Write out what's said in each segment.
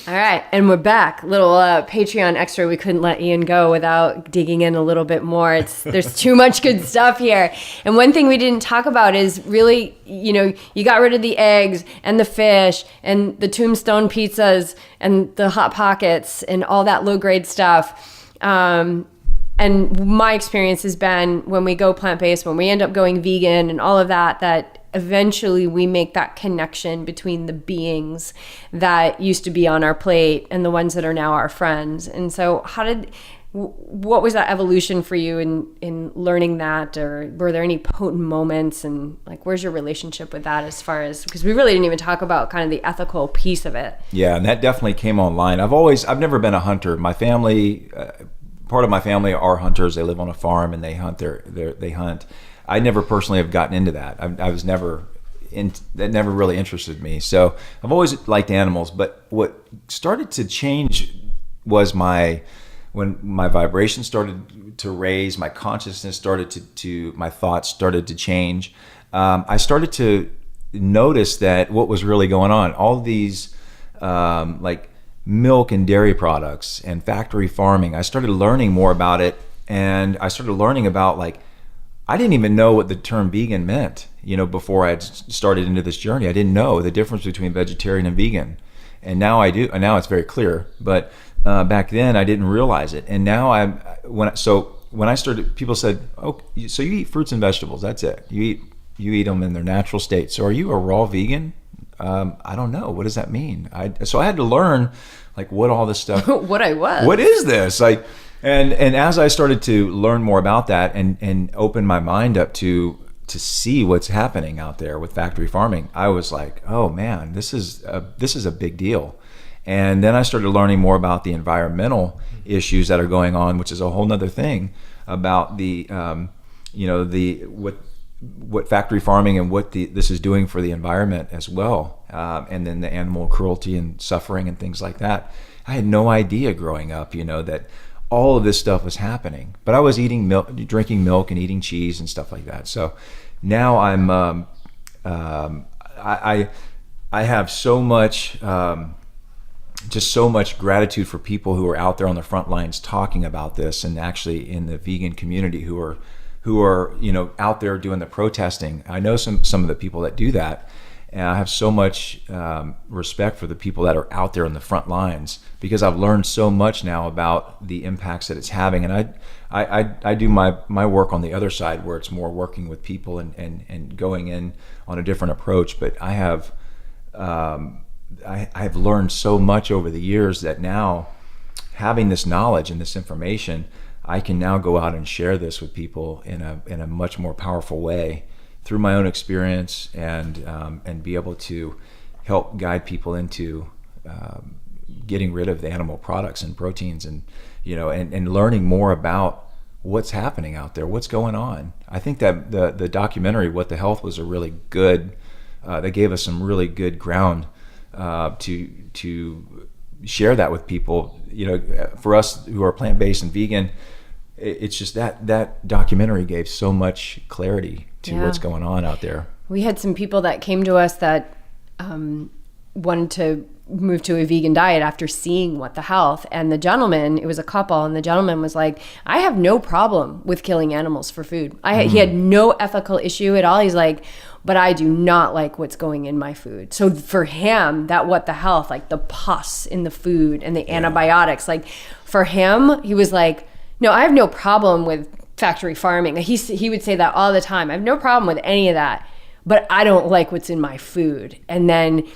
All right, and we're back. Little Patreon extra. We couldn't let Ian go without digging in a little bit more. There's too much good stuff here. And one thing we didn't talk about is really, you got rid of the eggs and the fish and the tombstone pizzas and the Hot Pockets and all that low-grade stuff. And my experience has been when we go plant-based, when we end up going vegan and all of that, that eventually we make that connection between the beings that used to be on our plate and the ones that are now our friends. And so what was that evolution for you in learning that, or were there any potent moments, and like, where's your relationship with that as far as, because we really didn't even talk about kind of the ethical piece of it. Yeah. And that definitely came online. I've never been a hunter. My family, part of my family are hunters. They live on a farm and they hunt they hunt. I never personally have gotten into that. I was never that never really interested me. So I've always liked animals, but what started to change was when my vibration started to raise, my consciousness started my thoughts started to change. I started to notice that what was really going on, all these like milk and dairy products and factory farming, I started learning more about it, and I started learning about, like, I didn't even know what the term vegan meant, before I had started into this journey. I didn't know the difference between vegetarian and vegan. And now I do, and now it's very clear. But back then I didn't realize it. And now when I started, people said, "Oh, so you eat fruits and vegetables? That's it. You eat them in their natural state. So are you a raw vegan?" I don't know. What does that mean? So I had to learn, like, what all this stuff. What is this? And as I started to learn more about that and open my mind up to see what's happening out there with factory farming, I was like, oh man, this is a big deal. And then I started learning more about the environmental issues that are going on, which is a whole nother thing about what factory farming and what this is doing for the environment as well. And then the animal cruelty and suffering and things like that. I had no idea growing up, that all of this stuff was happening, but I was eating milk, drinking milk and eating cheese and stuff like that. So now I have so much, just so much gratitude for people who are out there on the front lines talking about this, and actually in the vegan community who are out there doing the protesting. I know some of the people that do that. And I have so much respect for the people that are out there in the front lines, because I've learned so much now about the impacts that it's having. And I do my work on the other side, where it's more working with people and going in on a different approach. But I've learned so much over the years that now, having this knowledge and this information, I can now go out and share this with people in a much more powerful way, through my own experience, and be able to help guide people into getting rid of the animal products and proteins, and learning more about what's happening out there, what's going on. I think that the documentary What the Health was a really good, they gave us some really good ground to share that with people. For us who are plant-based and vegan, it's just that documentary gave so much clarity to what's going on out there. We had some people that came to us that wanted to move to a vegan diet after seeing What the Health. And the gentleman, it was a couple, and the gentleman was like, I have no problem with killing animals for food. He had no ethical issue at all. He's like, but I do not like what's going in my food. So for him, that What the Health, like the pus in the food and the antibiotics, like for him, he was like, no, I have no problem with factory farming. He would say that all the time. I have no problem with any of that, but I don't like what's in my food. And then,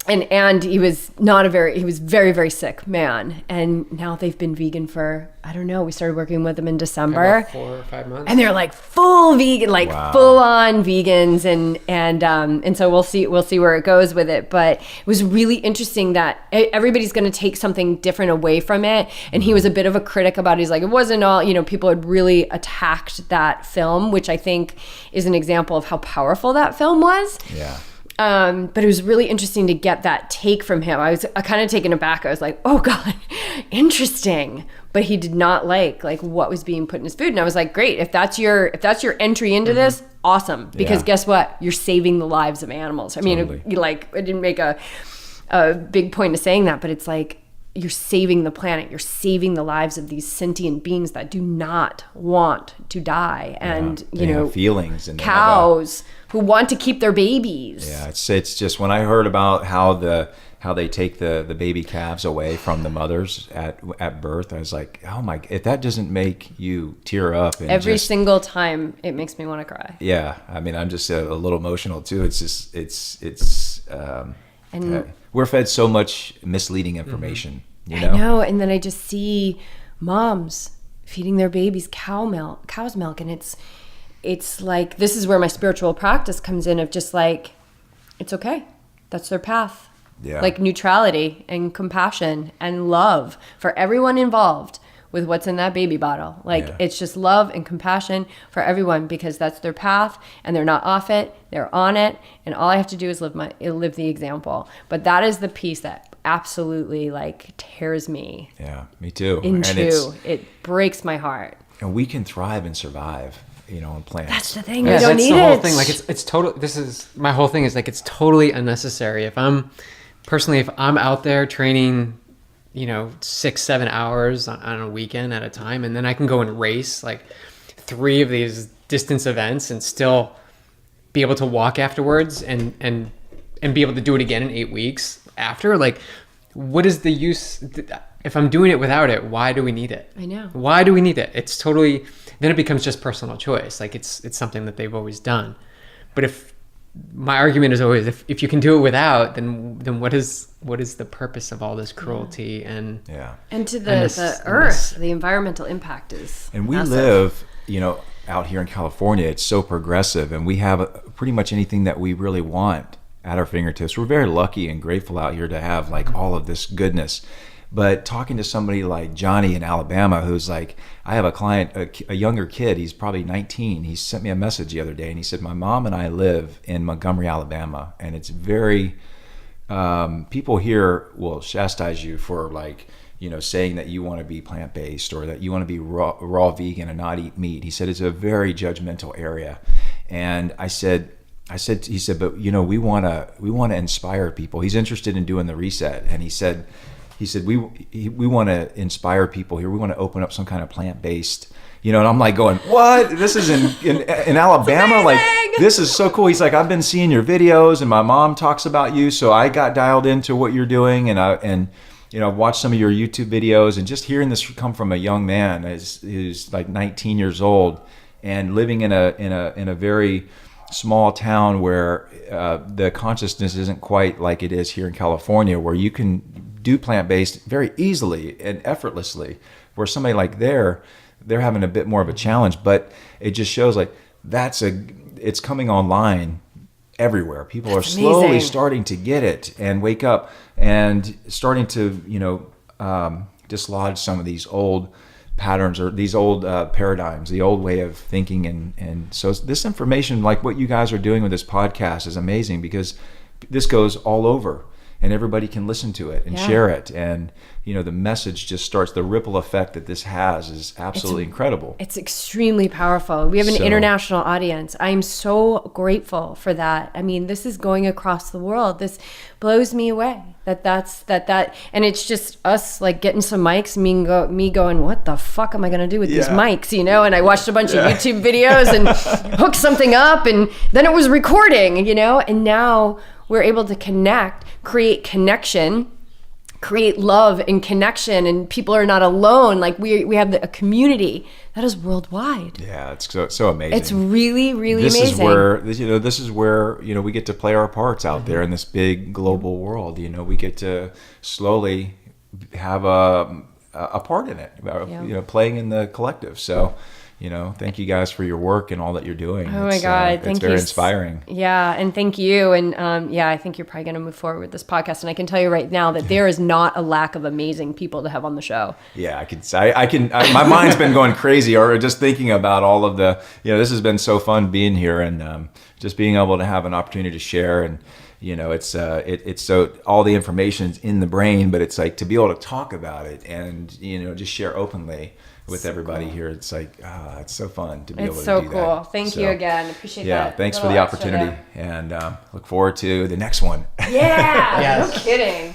and he was very, very sick man. And now they've been vegan for, I don't know, we started working with them in December. About 4 or 5 months. And they're like full vegan, like full on vegans. And so we'll see where it goes with it. But it was really interesting that everybody's going to take something different away from it. And he was a bit of a critic about it. He's like, it wasn't all, people had really attacked that film, which I think is an example of how powerful that film was. Yeah. But it was really interesting to get that take from him. I was kind of taken aback. I was like, oh God, interesting. But he did not like what was being put in his food. And I was like, great. If that's your entry into this, awesome. Because guess what? You're saving the lives of animals. I mean, Totally. it didn't make a a big point of saying that, but it's like, you're saving the planet. You're saving the lives of these sentient beings that do not want to die. And, they have feelings, and cows who want to keep their babies. Yeah. It's just, when I heard about how they take the baby calves away from the mothers at birth, I was like, oh my, if that doesn't make you tear up. And every single time, it makes me want to cry. Yeah. I mean, I'm just a little emotional too. It's just, we're fed so much misleading information. I know. And then I just see moms feeding their babies cow's milk. And it's like, this is where my spiritual practice comes in, of just like, it's okay. That's their path. Yeah. Like neutrality and compassion and love for everyone involved with what's in that baby bottle. Like, it's just love and compassion for everyone, because that's their path, and they're not off it, they're on it, and all I have to do is live the example. But that is the piece that absolutely like tears me. Yeah, me too. It breaks my heart. And we can thrive and survive, on plants. That's the thing. We don't need it. That's the whole thing. Like, it's total. This is my whole thing, is like, it's totally unnecessary. If I'm out there training, 6-7 hours on a weekend at a time, and then I can go and race like 3 of these distance events and still be able to walk afterwards and be able to do it again in 8 weeks after, like, what is the use? If I'm doing it without it, why do we need it? I know. Why do we need it? It's totally, then it becomes just personal choice. Like, it's something that they've always done. But if my argument is always, if you can do it without, then what is the purpose of all this cruelty and to the earth? The environmental impact is and we massive. live out here in California. It's so progressive, and we have pretty much anything that we really want at our fingertips. We're very lucky and grateful out here to have like all of this goodness. But talking to somebody like Johnny in Alabama, who's like, I have a client, a younger kid, he's probably 19. He sent me a message the other day, and he said, my mom and I live in Montgomery, Alabama, and it's very, people here will chastise you for like, saying that you want to be plant-based, or that you want to be raw vegan and not eat meat. He said, it's a very judgmental area. And he said, but we want to inspire people. He's interested in doing the reset. And he said, we want to inspire people here. We want to open up some kind of plant-based, and I'm like going, what? This is in Alabama? Like, this is so cool. He's like, I've been seeing your videos, and my mom talks about you, so I got dialed into what you're doing, and I've watched some of your YouTube videos, and just hearing this come from a young man who's like 19 years old and living in a very small town where the consciousness isn't quite like it is here in California, where you can do plant-based very easily and effortlessly, where somebody like they're having a bit more of a challenge. But it just shows like it's coming online everywhere. People are slowly starting to get it and wake up and starting to dislodge some of these old patterns or these old paradigms, the old way of thinking. And so this information, like what you guys are doing with this podcast, is amazing, because this goes all over and everybody can listen to it and share it. And, the message just starts, the ripple effect that this has is absolutely incredible. It's extremely powerful. We have an international audience. I'm so grateful for that. I mean, this is going across the world. This blows me away that and it's just us like getting some mics, me going, what the fuck am I going to do with these mics? And I watched a bunch of YouTube videos and hooked something up, and then it was recording, and now we're able to create connection, create love and connection, and people are not alone. Like we have a community that is worldwide. Yeah, it's so amazing. It's really, really this amazing. This is where we get to play our parts out there in this big global world. We get to slowly have a part in it. Playing in the collective. So. Thank you guys for your work and all that you're doing. Oh my God. Thank you. It's very inspiring. Yeah. And thank you. And I think you're probably going to move forward with this podcast. And I can tell you right now that there is not a lack of amazing people to have on the show. Yeah, I can, my mind's been going crazy, or just thinking about all of the, this has been so fun being here, and just being able to have an opportunity to share. And, it's so all the information's in the brain, but it's like to be able to talk about it and, just share openly with everybody here. It's like, it's so fun to be able to It's so do cool. that. Thank So, you again. Appreciate that. Yeah, thanks for the little extra opportunity, there. and look forward to the next one. Yeah, Yes. no kidding.